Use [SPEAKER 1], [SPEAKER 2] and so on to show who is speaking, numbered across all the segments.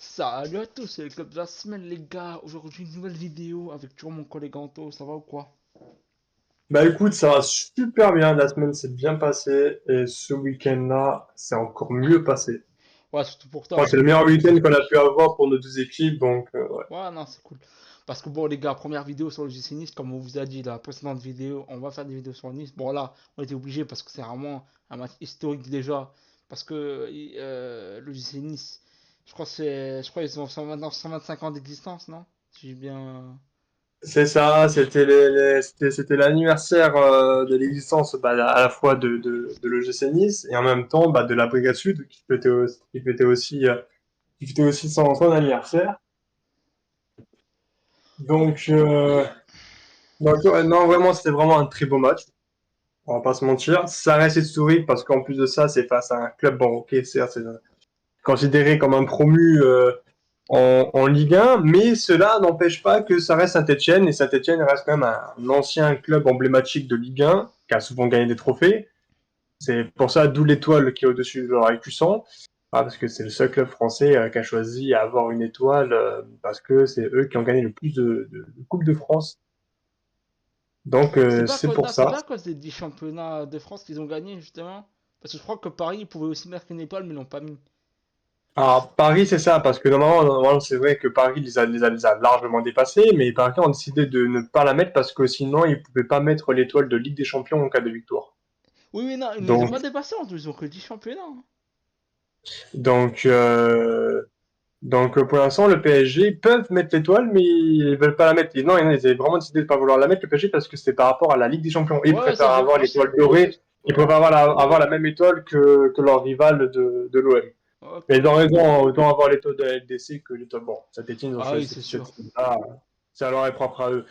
[SPEAKER 1] Salut à tous, c'est le club de la semaine les gars. Aujourd'hui une nouvelle vidéo avec toujours mon collègue Anto, ça va ou quoi?
[SPEAKER 2] Bah écoute, ça va super bien, la semaine s'est bien passée et ce week-end-là, c'est encore mieux passé.
[SPEAKER 1] Ouais, surtout pour
[SPEAKER 2] Je
[SPEAKER 1] toi
[SPEAKER 2] crois que
[SPEAKER 1] parce
[SPEAKER 2] c'est
[SPEAKER 1] que
[SPEAKER 2] le
[SPEAKER 1] bon,
[SPEAKER 2] meilleur week-end qu'on a pu avoir pour nos deux équipes, donc ouais.
[SPEAKER 1] ouais non c'est cool. Parce que bon les gars, première vidéo sur le GC Nice, comme on vous a dit dans la précédente vidéo, on va faire des vidéos sur Nice. Bon là, on était obligé parce que c'est vraiment un match historique déjà. Parce que le GC Nice, je crois qu'ils ont maintenant 125 ans d'existence, non? Si j'ai bien...
[SPEAKER 2] C'est ça, c'était c'était l'anniversaire de l'existence à la fois de l'OGC Nice et en même temps de la Brigade Sud qui fêtait aussi son anniversaire.
[SPEAKER 1] Ok,
[SPEAKER 2] Donc, ouais, non, vraiment, c'était vraiment un très beau match. On va pas se mentir. Ça reste historique parce qu'en plus de ça, c'est face à un club, bon, ok, certes, c'est considéré comme un promu en Ligue 1, mais cela n'empêche pas que ça reste Saint-Etienne, et Saint-Etienne reste quand même un ancien club emblématique de Ligue 1, qui a souvent gagné des trophées. C'est pour ça, d'où l'étoile qui est au-dessus de leur écusson. Ah, parce que c'est le seul club français qui a choisi à avoir une étoile, parce que c'est eux qui ont gagné le plus de Coupes de France. Donc, c'est pour
[SPEAKER 1] non, c'est
[SPEAKER 2] ça.
[SPEAKER 1] pas à cause des 10 championnats de France qu'ils ont gagné justement. Parce que je crois que Paris, ils pouvaient aussi mettre une étoile, mais ils l'ont pas mis.
[SPEAKER 2] Alors, Paris, c'est ça, parce que normalement, c'est vrai que Paris les a largement dépassés, mais Paris ont décidé de ne pas la mettre parce que sinon, ils pouvaient pas mettre l'étoile de Ligue des Champions en cas de victoire.
[SPEAKER 1] Oui, oui, non, ils ne les ont
[SPEAKER 2] Donc,
[SPEAKER 1] pas dépassés en tout, ils ont que 10 championnats, hein.
[SPEAKER 2] donc, euh, donc, pour l'instant, le PSG peuvent mettre l'étoile, mais ils veulent pas la mettre. Non, ils avaient vraiment décidé de pas vouloir la mettre, le PSG, parce que c'était par rapport à la Ligue des Champions. Ils
[SPEAKER 1] Ouais, ouais, ça,
[SPEAKER 2] préfèrent avoir
[SPEAKER 1] moi, je sais.
[SPEAKER 2] l'étoile dorée, ils
[SPEAKER 1] Ouais,
[SPEAKER 2] préfèrent avoir la même étoile que leur rival de l'OM.
[SPEAKER 1] ok,
[SPEAKER 2] Mais ils ont
[SPEAKER 1] ok.
[SPEAKER 2] raison, autant avoir l'étoile de la LDC que l'étoile. Bon, Saint-Etienne, ils ont
[SPEAKER 1] Ah oui,
[SPEAKER 2] choisi
[SPEAKER 1] c'est
[SPEAKER 2] cette
[SPEAKER 1] sûr.
[SPEAKER 2] étoile-là. Ça leur est propre à eux.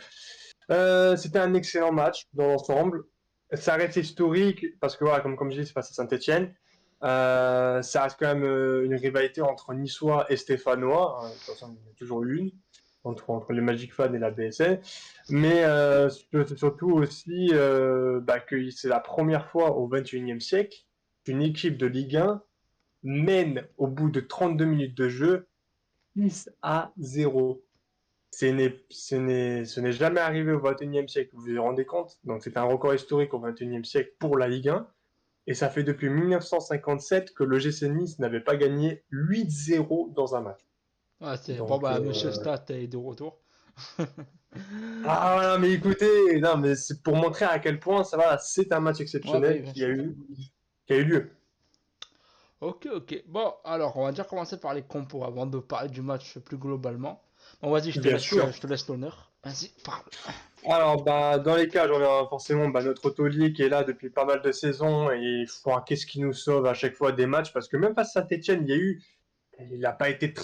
[SPEAKER 2] C'était un excellent match dans l'ensemble. Ça reste historique parce que, voilà, comme je dis, c'est face à Saint-Etienne. Ça reste quand même une rivalité entre Niçois et Stéphanois. De toute façon, il y en a toujours eu une entre les Magic Fans et la BSN. Mais c'est surtout aussi que c'est la première fois au XXIe siècle qu'une équipe de Ligue 1 mène au bout de 32 minutes de jeu 6-0. Ce n'est jamais arrivé au XXIe siècle, vous vous rendez compte? Donc c'est un record historique au XXIe siècle pour la Ligue 1. Et ça fait depuis 1957 que le GC Nice n'avait pas gagné 8-0 dans un match.
[SPEAKER 1] Ah, c'est... Bon,
[SPEAKER 2] Donc,
[SPEAKER 1] bah, Monsieur Stat est de retour.
[SPEAKER 2] ah voilà, mais écoutez, non, mais c'est pour montrer à quel point ça va, c'est un match
[SPEAKER 1] Ouais, bah oui,
[SPEAKER 2] exceptionnel
[SPEAKER 1] bien sûr.
[SPEAKER 2] qui a eu lieu.
[SPEAKER 1] Ok, ok. Bon, alors, on va déjà commencer par les compos avant de parler du match plus globalement. Bon, vas-y,
[SPEAKER 2] Bien sûr.
[SPEAKER 1] je te laisse l'honneur. Vas-y, parle.
[SPEAKER 2] Alors, dans les cas, j'en ai forcément notre taulier qui est là depuis pas mal de saisons et qu'est-ce qui nous sauve à chaque fois des matchs parce que même face à Saint-Etienne, il n'a pas été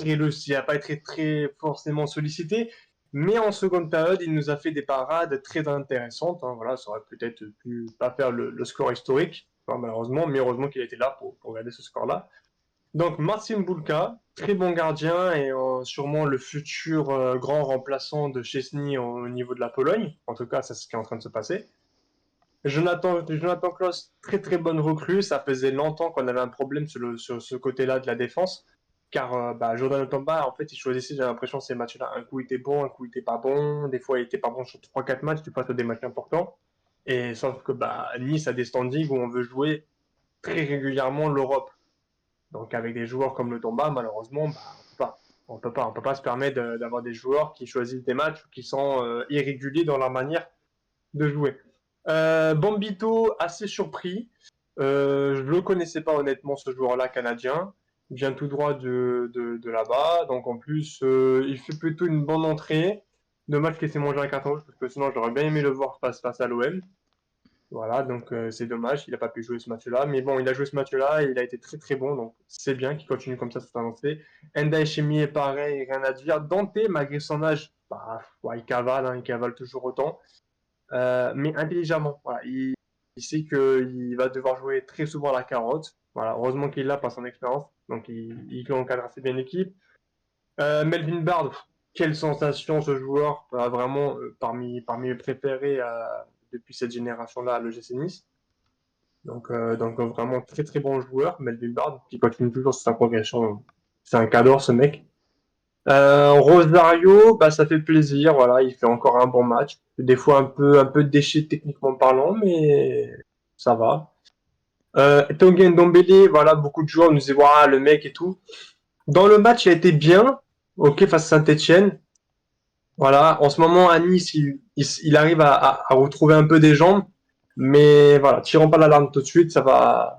[SPEAKER 2] il a pas été très forcément sollicité, mais en seconde période, il nous a fait des parades très intéressantes, hein. Voilà, ça aurait peut-être pu pas faire le score historique, enfin, malheureusement, mais heureusement qu'il était là pour garder ce score-là. Donc Marcin Bulka, très bon gardien et sûrement le futur grand remplaçant de Chesney au niveau de la Pologne. En tout cas, c'est ce qui est en train de se passer. Jonathan Klaus, très très bonne recrue. Ça faisait longtemps qu'on avait un problème sur ce côté-là de la défense. Car Jordan Tomba, en fait, il choisissait, j'ai l'impression, ces matchs-là. Un coup, il était bon, un coup, il était pas bon. Des fois, il était pas bon sur 3 4 matchs, tu passes à des matchs importants. Et sauf que Nice a des standings où on veut jouer très régulièrement l'Europe. Donc avec des joueurs comme le Tomba, malheureusement, on peut pas se permettre d'avoir des joueurs qui choisissent des matchs qui sont irréguliers dans leur manière de jouer. Bambito, assez surpris. Je ne le connaissais pas honnêtement, ce joueur-là canadien. Il vient tout droit de là-bas. Donc en plus, il fait plutôt une bonne entrée. Dommage qu'il s'est mangé un carton rouge parce que sinon j'aurais bien aimé le voir face à l'OM. Voilà, donc c'est dommage, il n'a pas pu jouer ce match-là. Mais bon, il a joué ce match-là et il a été très très bon, donc c'est bien qu'il continue comme ça sur sa lancée. Enda Echemi est pareil, rien à dire. Dante, malgré son âge, ouais, il cavale toujours autant. Mais intelligemment, voilà, il sait qu'il va devoir jouer très souvent à la carotte. Voilà, heureusement qu'il l'a par son expérience, donc il encadre assez bien l'équipe. Melvin Bard, quelle sensation ce joueur, vraiment parmi les préférés depuis cette génération-là, le GC Nice. Donc vraiment très très bon joueur, Melvin Bard, qui continue toujours sur sa progression. C'est un cadre ce mec. Rosario, bah, ça fait plaisir, voilà, il fait encore un bon match. Des fois un peu déchet techniquement parlant, mais ça va. Tanguy Ndombele, voilà, beaucoup de joueurs nous disaient, voilà, le mec et tout. Dans le match, il a été bien, ok, face à Saint-Etienne. Voilà, en ce moment, à Nice, il arrive à retrouver un peu des jambes, mais voilà, tirons pas l'alarme tout de suite, ça va.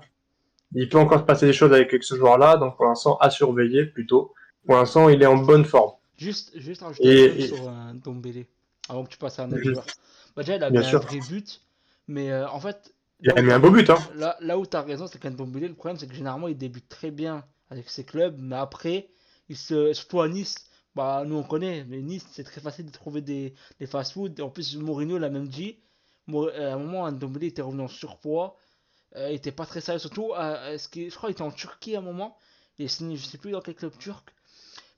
[SPEAKER 2] Il peut encore se passer des choses avec ce joueur-là, donc pour l'instant, à surveiller plutôt. Pour l'instant, il est en bonne forme.
[SPEAKER 1] Juste rajouter un truc
[SPEAKER 2] Et,
[SPEAKER 1] sur Dombélé, avant que tu passes à un autre joueur. Bah, déjà, il a
[SPEAKER 2] bien
[SPEAKER 1] mis un
[SPEAKER 2] sûr,
[SPEAKER 1] vrai but, mais en fait,
[SPEAKER 2] il a mis un beau but, hein.
[SPEAKER 1] là où t'as raison, c'est qu'un Dombélé, le problème, c'est que généralement, il débute très bien avec ses clubs, mais après, surtout à Nice, bah, nous on connaît, mais Nice, c'est très facile de trouver des fast-food. En plus, Mourinho l'a même dit. À un moment, Dombélé était revenu en surpoids, il était pas très sérieux, surtout, je crois qu'il était en Turquie à un moment. Il est signé, je sais plus dans quel club turc.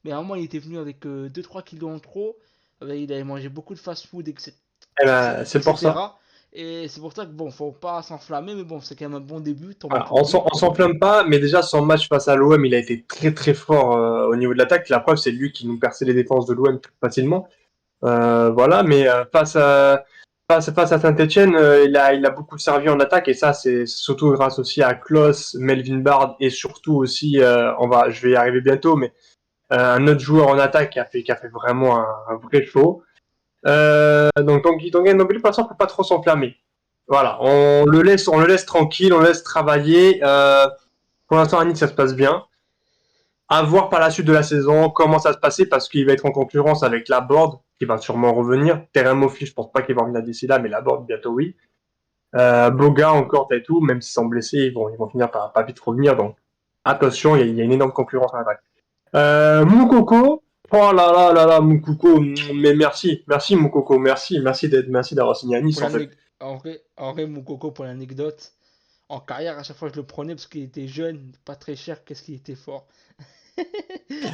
[SPEAKER 1] Mais à un moment, il était venu avec 2-3 kilos en trop. Il avait mangé beaucoup de fast-food,
[SPEAKER 2] Eh ben, c'est pour ça.
[SPEAKER 1] etc. Et c'est pour ça que bon, faut pas s'enflammer, mais bon, c'est quand même un bon début, t'en marques
[SPEAKER 2] Voilà,
[SPEAKER 1] un but.
[SPEAKER 2] on s'enflamme pas, mais déjà son match face à l'OM, il a été très très fort au niveau de l'attaque. La preuve, c'est lui qui nous perçait les défenses de l'OM très facilement. Voilà, mais face à Saint-Etienne, il a beaucoup servi en attaque et ça, c'est surtout grâce aussi à Klos, Melvin Bard et surtout aussi, je vais y arriver bientôt, mais un autre joueur en attaque qui a fait vraiment un vrai show. Donc Tanguy Ndombele, pour l'instant, on peut pas trop s'enflammer. Voilà, on le laisse tranquille, on le laisse travailler. Pour l'instant, à Nice, ça se passe bien. À voir par la suite de la saison comment ça se passer parce qu'il va être en concurrence avec la Board qui va sûrement revenir. Terrain Moffi, je pense pas qu'il va revenir d'ici là, mais la Board bientôt oui. Boga encore et tout, même s'ils sont blessés, ils vont finir par pas vite revenir. Donc attention, il y a une énorme concurrence à l'attaque. Moukoko, oh là là là là, Moukoko, mais merci Moukoko, merci d'avoir signé à Nice
[SPEAKER 1] Pour
[SPEAKER 2] en fait.
[SPEAKER 1] en vrai, mon coco, pour l'anecdote, en carrière, à chaque fois, je le prenais parce qu'il était jeune, pas très cher, qu'est-ce qu'il était fort.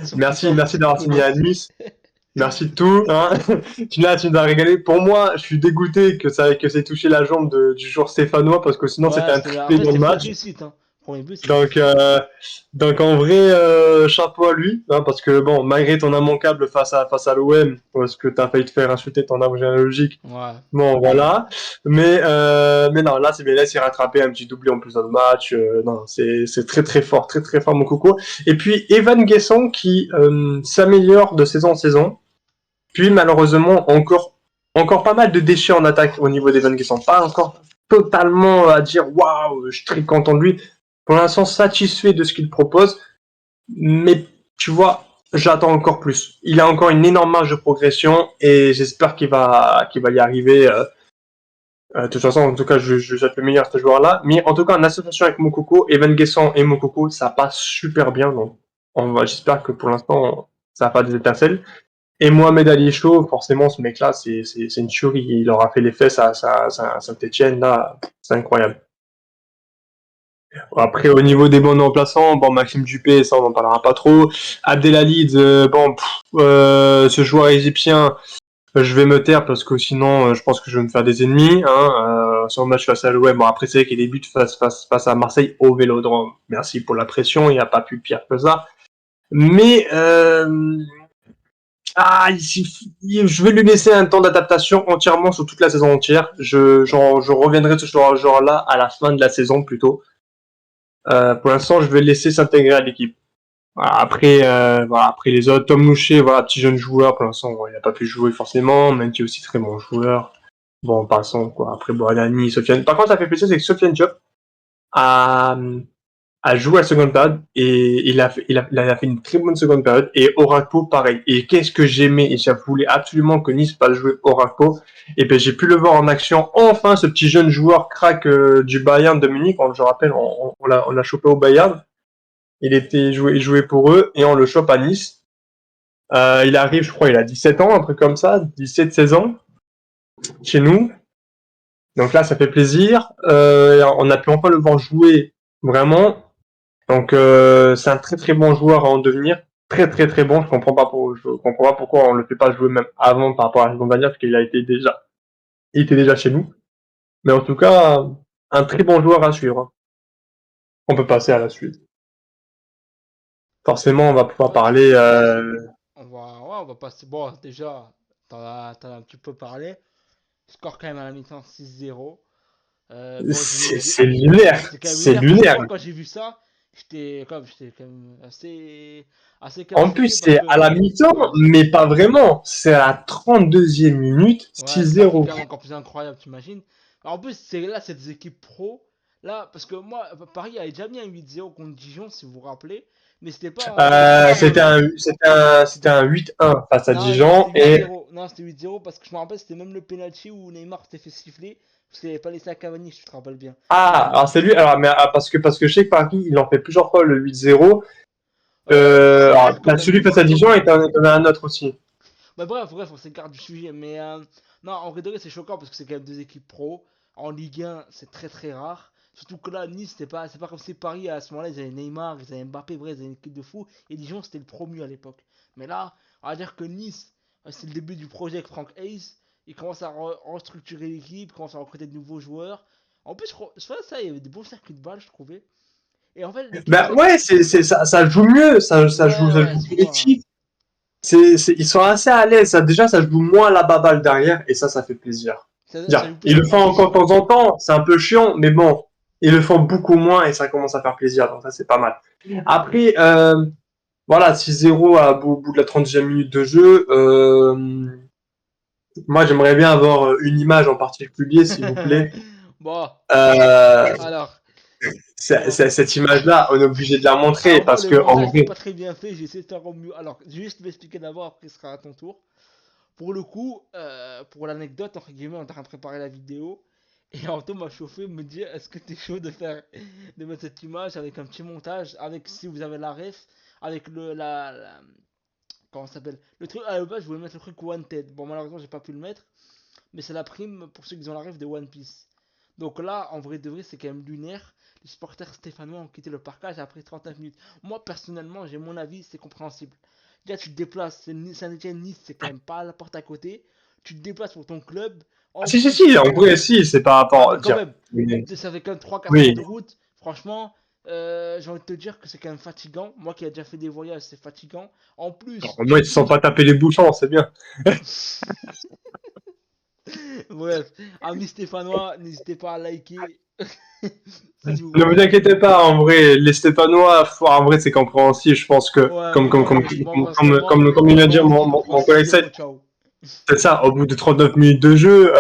[SPEAKER 1] Sur FIFA,
[SPEAKER 2] Merci d'avoir
[SPEAKER 1] mais
[SPEAKER 2] signé
[SPEAKER 1] bon.
[SPEAKER 2] à Nice. Merci de tout. Hein. Tu nous as régalé. Pour moi, je suis dégoûté que c'est touché la jambe du joueur stéphanois parce que sinon c'était
[SPEAKER 1] Ouais,
[SPEAKER 2] un très
[SPEAKER 1] en
[SPEAKER 2] très
[SPEAKER 1] vrai,
[SPEAKER 2] bon
[SPEAKER 1] c'était une belle
[SPEAKER 2] match.
[SPEAKER 1] réussite, hein. Premier but, c'était
[SPEAKER 2] Donc,
[SPEAKER 1] très bien.
[SPEAKER 2] en vrai, chapeau à lui, hein, parce que bon, malgré ton immanquable face à l'OM, parce que t'as failli te faire insulter ton arbre généalogique,
[SPEAKER 1] Ouais.
[SPEAKER 2] bon voilà. Mais non, là c'est bien, là il s'est rattrapé un petit doublé en plus dans le match. Non, c'est très très fort mon coco. Et puis Evan Guessant qui s'améliore de saison en saison. Puis malheureusement, encore pas mal de déchets en attaque au niveau des Van qui sont pas encore totalement à dire waouh, je suis très content de lui. Pour l'instant, satisfait de ce qu'il propose, mais tu vois, j'attends encore plus. Il a encore une énorme marge de progression et j'espère qu'il va y arriver. De toute façon, en tout cas, je souhaite le meilleur à ce joueur-là. Mais en tout cas, en association avec Mokoko, Evan Guessant et Mokoko, ça passe super bien. Donc, j'espère que pour l'instant, ça n'a pas des étincelles. Et Mohamed Ali Chaud, forcément, ce mec-là, c'est une tuerie. Il aura fait les fesses à Saint-Etienne, là, c'est incroyable. Après, au niveau des bons remplaçants, bon, Maxime Dupé, ça, on n'en parlera pas trop. Abdelhalid, ce joueur égyptien, je vais me taire parce que sinon, je pense que je vais me faire des ennemis. Hein, sur le match face à l'OM, bon, après, c'est vrai qu'il y a des buts face à Marseille au Vélodrome. Merci pour la pression, il n'y a pas plus pire que ça. Mais je vais lui laisser un temps d'adaptation entièrement sur toute la saison entière. Je reviendrai sur ce joueur-là à la fin de la saison plutôt. Pour l'instant, je vais le laisser s'intégrer à l'équipe. Après les autres, Tom Loucher, voilà, petit jeune joueur, pour l'instant, il n'a pas pu jouer forcément, même qui est aussi très bon joueur. Bon, passons, quoi. Après, Boadani, Sofiane. Par contre, ça fait plaisir, c'est que Sofiane Diop a, a joué à la seconde période et il a fait une très bonne seconde période. Et Oracle, pareil. Et qu'est-ce que j'aimais et je voulais absolument que Nice fasse jouer Oracle. Et ben j'ai pu le voir en action. Enfin, ce petit jeune joueur crack du Bayern de Munich. Je rappelle, on l'a chopé au Bayern. Il jouait pour eux et on le chope à Nice. Il arrive, je crois, il a 17 ans, un truc comme ça, 17-16 ans chez nous. Donc là, ça fait plaisir. On a pu enfin le voir jouer vraiment. Donc c'est un très très bon joueur à en devenir, très très très bon. Je comprends pas pourquoi on le fait pas jouer même avant par rapport à Gondania parce il était déjà chez nous. Mais en tout cas, un très bon joueur à suivre. On peut passer à la suite. Forcément, on va pouvoir
[SPEAKER 1] Ouais.
[SPEAKER 2] parler.
[SPEAKER 1] on va passer. Bon, déjà, t'en as un petit peu parlé. Score quand même à la mi-temps 6-0. Bon,
[SPEAKER 2] C'est lunaire.
[SPEAKER 1] c'est quand même
[SPEAKER 2] C'est
[SPEAKER 1] lunaire parce que
[SPEAKER 2] lunaire.
[SPEAKER 1] moi, quand j'ai vu ça, j'étais quand même assez quand même
[SPEAKER 2] En plus,
[SPEAKER 1] choqué parce
[SPEAKER 2] c'est
[SPEAKER 1] que,
[SPEAKER 2] à la mi-temps,
[SPEAKER 1] ouais,
[SPEAKER 2] mais pas vraiment. C'est à la 32e minute,
[SPEAKER 1] ouais, ça c'est
[SPEAKER 2] 6-0.
[SPEAKER 1] quand même encore plus incroyable, t'imagines. En plus, c'est des équipes pro. Là, parce que moi, Paris avait déjà mis un 8-0 contre Dijon, si vous vous rappelez. Mais c'était pas
[SPEAKER 2] C'était un 8-1 face à
[SPEAKER 1] non, non,
[SPEAKER 2] Dijon
[SPEAKER 1] c'était
[SPEAKER 2] et
[SPEAKER 1] 8-0. Non, c'était 8-0 parce que je me rappelle, c'était même le penalty où Neymar s'était fait siffler. Parce qu'il avait pas laissé à Cavani, si tu te rappelles bien.
[SPEAKER 2] alors c'est lui alors mais parce que je sais que Paris il en fait plusieurs fois le 8-0.
[SPEAKER 1] C'est
[SPEAKER 2] Alors,
[SPEAKER 1] rare quand
[SPEAKER 2] bah,
[SPEAKER 1] même
[SPEAKER 2] celui
[SPEAKER 1] qu'il
[SPEAKER 2] face à
[SPEAKER 1] marque
[SPEAKER 2] Dijon
[SPEAKER 1] autant.
[SPEAKER 2] et t'en as un autre aussi.
[SPEAKER 1] Bah, bref, on s'écarte du sujet. Mais non, en vrai de vrai, c'est choquant parce que c'est quand même deux équipes pro. En Ligue 1, c'est très très rare. Surtout que là, Nice, c'est pas comme si Paris à ce moment-là, ils avaient Neymar, ils avaient Mbappé, bref, ils avaient une équipe de fou. Et Dijon, c'était le promu à l'époque. Mais là, on va dire que Nice, c'est le début du projet avec Frank Hayes. Il commence à restructurer l'équipe, commence à recruter de nouveaux joueurs. En plus, je crois ça, il y avait des bons circuits de balles, je trouvais. Et en fait, l'équipe,
[SPEAKER 2] Ben ouais, ça joue mieux, ça
[SPEAKER 1] ouais,
[SPEAKER 2] joue
[SPEAKER 1] se voit.
[SPEAKER 2] collectif. Ils sont assez à l'aise. Déjà, ça joue moins la baballe derrière et ça fait plaisir.
[SPEAKER 1] Ça joue plus
[SPEAKER 2] Ils
[SPEAKER 1] en
[SPEAKER 2] le font encore de
[SPEAKER 1] collectif.
[SPEAKER 2] temps en temps, c'est un peu chiant, mais bon, ils le font beaucoup moins et ça commence à faire plaisir, donc ça c'est pas mal. Après, voilà, 6-0 au bout de la 30e minute de jeu. Moi, j'aimerais bien avoir une image en particulier, s'il vous plaît.
[SPEAKER 1] Bon,
[SPEAKER 2] Euh,
[SPEAKER 1] alors, bon.
[SPEAKER 2] cette image-là, on est obligé de la montrer
[SPEAKER 1] Alors moi,
[SPEAKER 2] parce
[SPEAKER 1] le
[SPEAKER 2] que en
[SPEAKER 1] montage n'était
[SPEAKER 2] vrai,
[SPEAKER 1] pas très bien fait, j'ai essayé de faire au mieux. Alors, je vais juste m'expliquer d'abord, après ce sera à ton tour. Pour le coup, pour l'anecdote, entre guillemets, on est en train de préparer la vidéo. Et Anto m'a chauffé, me dit, est-ce que t'es chaud de mettre cette image avec un petit montage, avec, si vous avez la ref, avec comment ça s'appelle? Le truc, à la base, je voulais mettre le truc Wanted. Bon, malheureusement, j'ai pas pu le mettre, mais c'est la prime pour ceux qui ont la ref de One Piece. Donc là, en vrai de vrai, c'est quand même lunaire. Les supporters stéphanois ont quitté le parcage après 39 minutes. Moi, personnellement, j'ai mon avis, c'est compréhensible. Déjà, tu te déplaces, c'est Saint-Etienne, Nice, c'est quand même pas à la porte à côté. Tu te déplaces pour ton club.
[SPEAKER 2] ah,
[SPEAKER 1] En
[SPEAKER 2] si,
[SPEAKER 1] plus,
[SPEAKER 2] en vrai, si, c'est par
[SPEAKER 1] ouais,
[SPEAKER 2] rapport
[SPEAKER 1] mais
[SPEAKER 2] à
[SPEAKER 1] quand
[SPEAKER 2] dire.
[SPEAKER 1] même,
[SPEAKER 2] Oui,
[SPEAKER 1] ça fait quand même 3-4 heures
[SPEAKER 2] oui.
[SPEAKER 1] de route. Franchement, j'ai envie de te dire que c'est quand même fatigant. Moi qui ai déjà fait des voyages, c'est fatigant. En plus,
[SPEAKER 2] Au
[SPEAKER 1] tu
[SPEAKER 2] moins, ils
[SPEAKER 1] te
[SPEAKER 2] se sont
[SPEAKER 1] dis.
[SPEAKER 2] pas tapés les bouchons, c'est bien.
[SPEAKER 1] Bref, amis stéphanois, n'hésitez pas à liker si vous
[SPEAKER 2] Ne vous
[SPEAKER 1] voulez.
[SPEAKER 2] inquiétez pas, en vrai, les Stéphanois, en vrai, c'est compréhensible. Je pense que,
[SPEAKER 1] Ouais, moi, moi personnellement,
[SPEAKER 2] comme il vient de
[SPEAKER 1] j'avais
[SPEAKER 2] dire
[SPEAKER 1] envie qu'ils nous prennent
[SPEAKER 2] mon collègue
[SPEAKER 1] 6-0,
[SPEAKER 2] Seth,
[SPEAKER 1] ciao.
[SPEAKER 2] c'est ça, au bout de 39 minutes de jeu,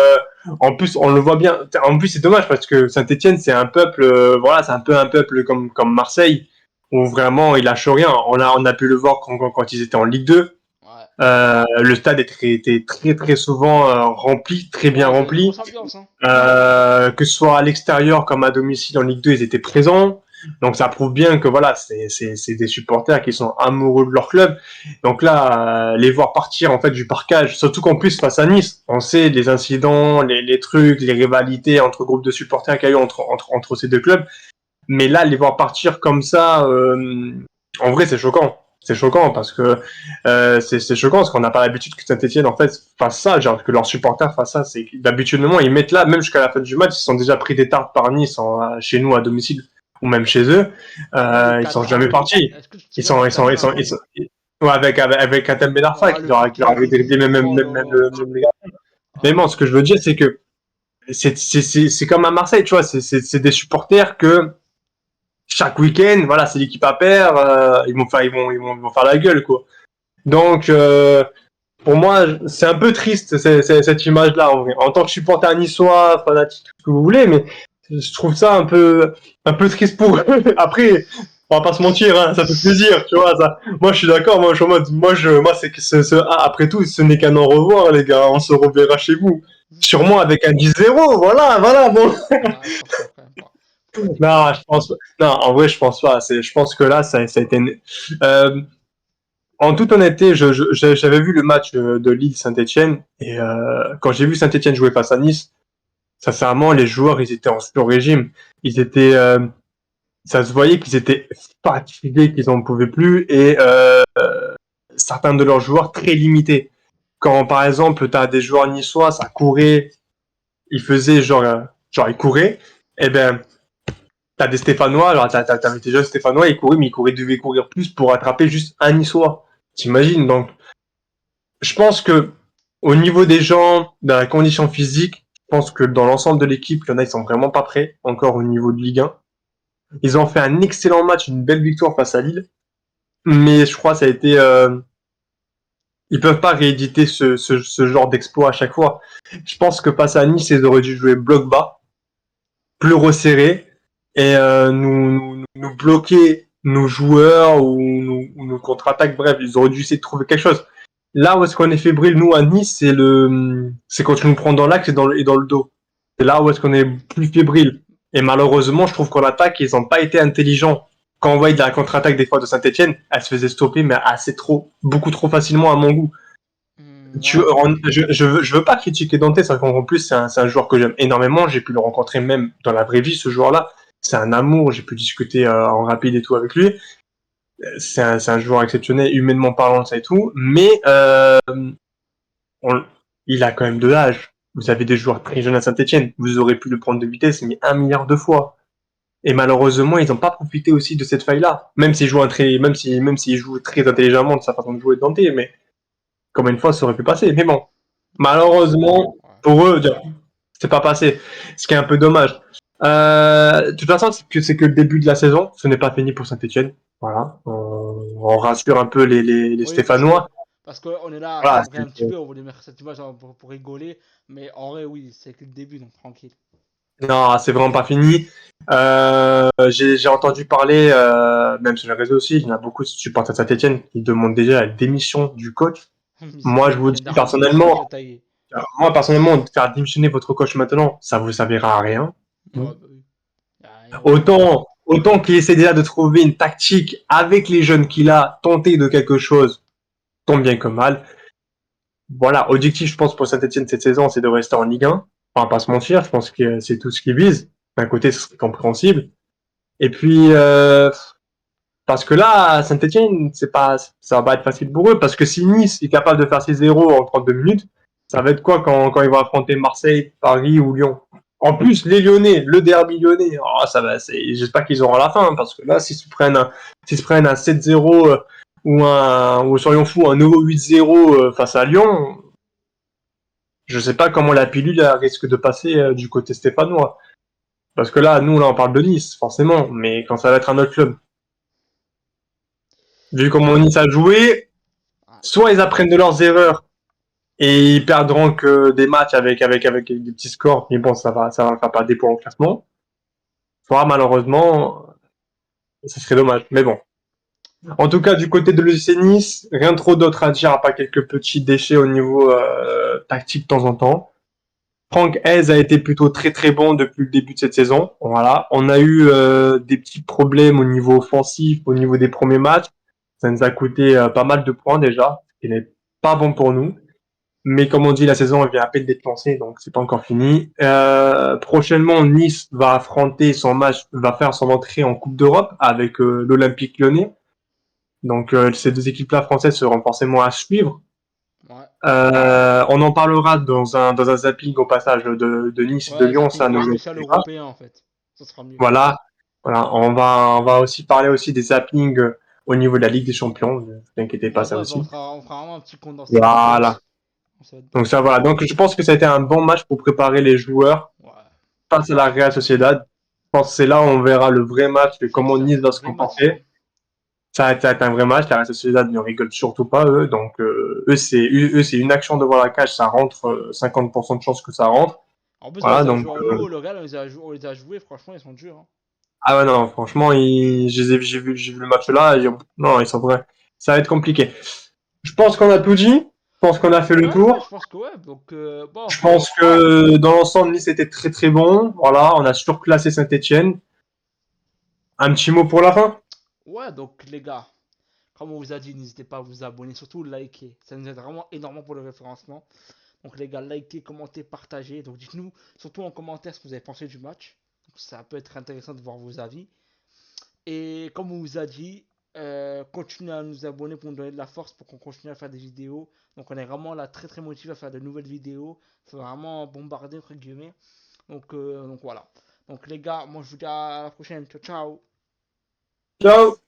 [SPEAKER 2] en plus, on le voit bien. En plus, c'est dommage parce que Saint-Etienne, c'est un peuple, voilà, c'est un peu un peuple comme Marseille, où vraiment, il lâche rien. On a pu le voir quand ils étaient en Ligue 2.
[SPEAKER 1] Ouais.
[SPEAKER 2] Le stade était très, très souvent rempli, très bien
[SPEAKER 1] Ouais, ils avaient une
[SPEAKER 2] rempli.
[SPEAKER 1] grosse ambiance, hein.
[SPEAKER 2] Que ce soit à l'extérieur comme à domicile en Ligue 2, ils étaient présents. Donc ça prouve bien que voilà, c'est des supporters qui sont amoureux de leur club. Donc là, les voir partir en fait du parcage, surtout qu'en plus face à Nice, on sait les incidents, les trucs, les rivalités entre groupes de supporters qu'il y a eu entre ces deux clubs. Mais là, les voir partir comme ça, en vrai, c'est choquant. C'est choquant parce que c'est choquant parce qu'on n'a pas l'habitude que Saint-Etienne en fait fasse ça, genre que leurs supporters fassent ça. C'est d'habituellement ils mettent là, même jusqu'à la fin du match, ils sont déjà pris des tartes par Nice chez nous à domicile ou même chez eux.
[SPEAKER 1] Ouais, des
[SPEAKER 2] Ils sont
[SPEAKER 1] 4-1.
[SPEAKER 2] jamais partis.
[SPEAKER 1] Est-ce que tu te souviens des 4-1?
[SPEAKER 2] Ouais, avec Atem Ben Arfa
[SPEAKER 1] Ah,
[SPEAKER 2] qui
[SPEAKER 1] le
[SPEAKER 2] leur
[SPEAKER 1] but
[SPEAKER 2] qui leur
[SPEAKER 1] qu'il a
[SPEAKER 2] avait dribblé
[SPEAKER 1] mis. Oh là là.
[SPEAKER 2] même les gars. Mais
[SPEAKER 1] Ah,
[SPEAKER 2] bon, ce que je veux dire, c'est que c'est comme à Marseille, tu vois, c'est des supporters que chaque week-end, voilà, c'est l'équipe à perdre, ils vont faire la gueule, quoi. Donc, pour moi, c'est un peu triste cette image-là en vrai. En tant que supporter niçois, fanatique, tout ce que vous voulez, mais je trouve ça un peu triste pour eux. Après, on va pas se mentir, hein, ça fait plaisir, tu vois. Ça. Moi, je suis d'accord. Moi, je suis en mode, moi, c'est que après tout, ce n'est qu'un au revoir, les gars. On se reverra chez vous. Sûrement avec un 10-0, voilà, bon.
[SPEAKER 1] ah, je pense pas quand même pas. Faut pas
[SPEAKER 2] Non,
[SPEAKER 1] déconner.
[SPEAKER 2] je pense pas. Non, en vrai, je pense pas. Je pense que là, ça a été. Euh, En toute honnêteté, j'avais vu le match de Lille-Saint-Etienne et quand j'ai vu Saint-Etienne jouer face à Nice, sincèrement, les joueurs, ils étaient en slow régime. Ils étaient, ça se voyait qu'ils étaient fatigués, qu'ils en pouvaient plus et certains de leurs joueurs très limités. Quand par exemple, tu as des joueurs niçois, ça courait, ils faisaient genre ils couraient, et ben t'as des Stéphanois, alors t'avais des jeunes Stéphanois, ils couraient, mais devaient courir plus pour attraper juste un niçois. T'imagines donc. je pense que au niveau des gens, de la condition physique, je pense que dans l'ensemble de l'équipe, il y en a, ils sont vraiment pas prêts encore au niveau de Ligue 1. Ils ont fait un excellent match, une belle victoire face à Lille, mais je crois que ça a été, ils peuvent pas rééditer ce genre d'exploit à chaque fois. Je pense que face à Nice, ils auraient dû jouer bloc bas, plus resserré, et nous bloquer nos joueurs ou nos contre-attaques. Bref, ils auraient dû essayer de trouver quelque chose. Là où est-ce qu'on est fébrile, nous, à Nice, c'est quand tu nous prends dans l'axe et dans le dos. C'est là où est-ce qu'on est plus fébrile. Et malheureusement, je trouve qu'en attaque, ils n'ont pas été intelligents. Quand on voyait de la contre-attaque des fois de Saint-Etienne, elle se faisait stopper, mais assez trop, beaucoup trop facilement à mon goût.
[SPEAKER 1] Ouais,
[SPEAKER 2] Je veux pas critiquer Dante, c'est qu'en plus, c'est un joueur que j'aime énormément. J'ai pu le rencontrer même dans la vraie vie, ce joueur-là. C'est un amour, j'ai pu discuter en rapide et tout avec lui. C'est un joueur exceptionnel, humainement parlant, ça et tout. Mais on- il a quand même de l'âge. Vous avez des joueurs très jeunes à Saint-Etienne. Vous aurez pu le prendre de vitesse, mais 1 milliard de fois. Et malheureusement, ils n'ont pas profité aussi de cette faille-là. Même s'il joue très intelligemment de sa façon de jouer de Dante, mais comme une fois, ça aurait pu passer. Mais bon, malheureusement,
[SPEAKER 1] ouais.
[SPEAKER 2] pour eux, c'est pas passé. Ce qui est un peu dommage. De toute façon, c'est que le début de la saison. Ce n'est pas fini pour Saint-Etienne. Voilà. On rassure un peu les
[SPEAKER 1] Oui,
[SPEAKER 2] Stéphanois.
[SPEAKER 1] parce qu'on est là à
[SPEAKER 2] Voilà.
[SPEAKER 1] célébrer un petit peu, on voulait mettre cette image pour rigoler, mais en vrai, oui, c'est que le début, donc tranquille.
[SPEAKER 2] Non, c'est vraiment pas fini. J'ai entendu parler, même sur les réseaux aussi, il y en a beaucoup de supporters de Saint-Etienne qui demandent déjà la démission du coach. Moi, je vous
[SPEAKER 1] Il
[SPEAKER 2] dis
[SPEAKER 1] vient d'arracher
[SPEAKER 2] personnellement,
[SPEAKER 1] tailler.
[SPEAKER 2] de faire démissionner votre coach maintenant, ça vous servira à rien.
[SPEAKER 1] Ouais, bah oui. Y a pas de...
[SPEAKER 2] Autant qu'il essaie déjà de trouver une tactique avec les jeunes qu'il a, tenter de quelque chose, tant bien que mal. Voilà, objectif, je pense, pour Saint-Etienne cette saison, c'est de rester en Ligue 1. On va pas se mentir, je pense que c'est tout ce qu'ils visent. D'un côté, ce serait compréhensible. Et puis, parce que là, Saint-Etienne, ça va pas être facile pour eux, parce que si Nice est capable de faire ses 0 en 32 minutes, ça va être quoi quand ils vont affronter Marseille, Paris ou Lyon? En plus, les Lyonnais, le derby lyonnais, oh, j'espère qu'ils auront la fin, parce que là, s'ils se prennent un 7-0 ou soyons fous, un nouveau 8-0 face à Lyon, je sais pas comment la pilule risque de passer du côté stéphanois. Parce que là, nous, là, on parle de Nice, forcément, mais quand ça va être un autre club, vu comment Nice a joué,
[SPEAKER 1] Ouais.
[SPEAKER 2] soit ils apprennent de leurs erreurs et ils perdront que des matchs avec des petits scores, mais bon, ça va faire perdre des points au classement. Soit malheureusement, ça serait dommage. Mais bon. En tout cas, du côté de l'OGC Nice, rien trop d'autre à dire, à part quelques petits déchets au niveau tactique de temps en temps. Franck Hez a été plutôt très très bon depuis le début de cette saison. Voilà. On a eu des petits problèmes au niveau offensif, au niveau des premiers matchs. Ça nous a coûté pas mal de points déjà, ce qui n'est pas bon pour nous. Mais comme on dit, la saison elle vient à peine d'être lancée, donc c'est pas encore fini. Prochainement, Nice va affronter son match, va faire son entrée en Coupe d'Europe avec l'Olympique Lyonnais. Donc ces deux équipes-là françaises seront forcément à suivre.
[SPEAKER 1] Ouais.
[SPEAKER 2] On en parlera dans un zapping au passage de Nice et de
[SPEAKER 1] Ouais,
[SPEAKER 2] Lyon,
[SPEAKER 1] zapping
[SPEAKER 2] ça nous
[SPEAKER 1] spécial
[SPEAKER 2] intéressera.
[SPEAKER 1] européen, en fait. Ça sera mieux.
[SPEAKER 2] Voilà, voilà. On va aussi parler aussi des zappings au niveau de la Ligue des Champions. Ne vous inquiétez pas,
[SPEAKER 1] Ouais,
[SPEAKER 2] ça
[SPEAKER 1] bah,
[SPEAKER 2] aussi.
[SPEAKER 1] on fera vraiment un petit condensé des deux.
[SPEAKER 2] Voilà.
[SPEAKER 1] Ça va être
[SPEAKER 2] Donc
[SPEAKER 1] bien.
[SPEAKER 2] ça voilà. Donc je pense que ça a été un bon match pour préparer les joueurs
[SPEAKER 1] Ouais.
[SPEAKER 2] face à la Real Sociedad. Je pense que c'est là où on verra le vrai match de
[SPEAKER 1] C'est
[SPEAKER 2] comment
[SPEAKER 1] ça,
[SPEAKER 2] Nice
[SPEAKER 1] c'est
[SPEAKER 2] va
[SPEAKER 1] un
[SPEAKER 2] se
[SPEAKER 1] vrai match, là.
[SPEAKER 2] comporter. Ça va être un vrai match. La Real Sociedad ne rigole surtout pas, eux. Donc, eux, c'est une action devant la cage. Ça rentre, 50% de chance que ça rentre.
[SPEAKER 1] En plus, on
[SPEAKER 2] Voilà,
[SPEAKER 1] les a
[SPEAKER 2] donc,
[SPEAKER 1] joués, nous, le Real, on les a joués, franchement, ils sont durs, hein.
[SPEAKER 2] ah ouais, non, franchement, j'ai vu le match là. Non, ils sont vrais. Ça va être compliqué. Je pense qu'on a tout dit. Je pense qu'on a fait le
[SPEAKER 1] Ouais,
[SPEAKER 2] tour.
[SPEAKER 1] je pense que ouais. Donc, bon.
[SPEAKER 2] Je pense que dans l'ensemble, Nice était très très bon. Voilà, on a surclassé Saint-Etienne. Un petit mot pour la fin?
[SPEAKER 1] Ouais, donc, les gars, comme on vous a dit, n'hésitez pas à vous abonner, surtout liker. Ça nous aide vraiment énormément pour le référencement. Donc, les gars, likez, commentez, partagez. Donc, dites-nous, surtout en commentaire, ce que vous avez pensé du match. Donc, ça peut être intéressant de voir vos avis. Et comme on vous a dit, continuez à nous abonner pour nous donner de la force pour qu'on continue à faire des vidéos. Donc on est vraiment là très très motivé à faire de nouvelles vidéos. Ça va vraiment bombarder entre guillemets. Donc voilà. Donc les gars, moi je vous dis à la prochaine. Ciao ciao.
[SPEAKER 2] Ciao!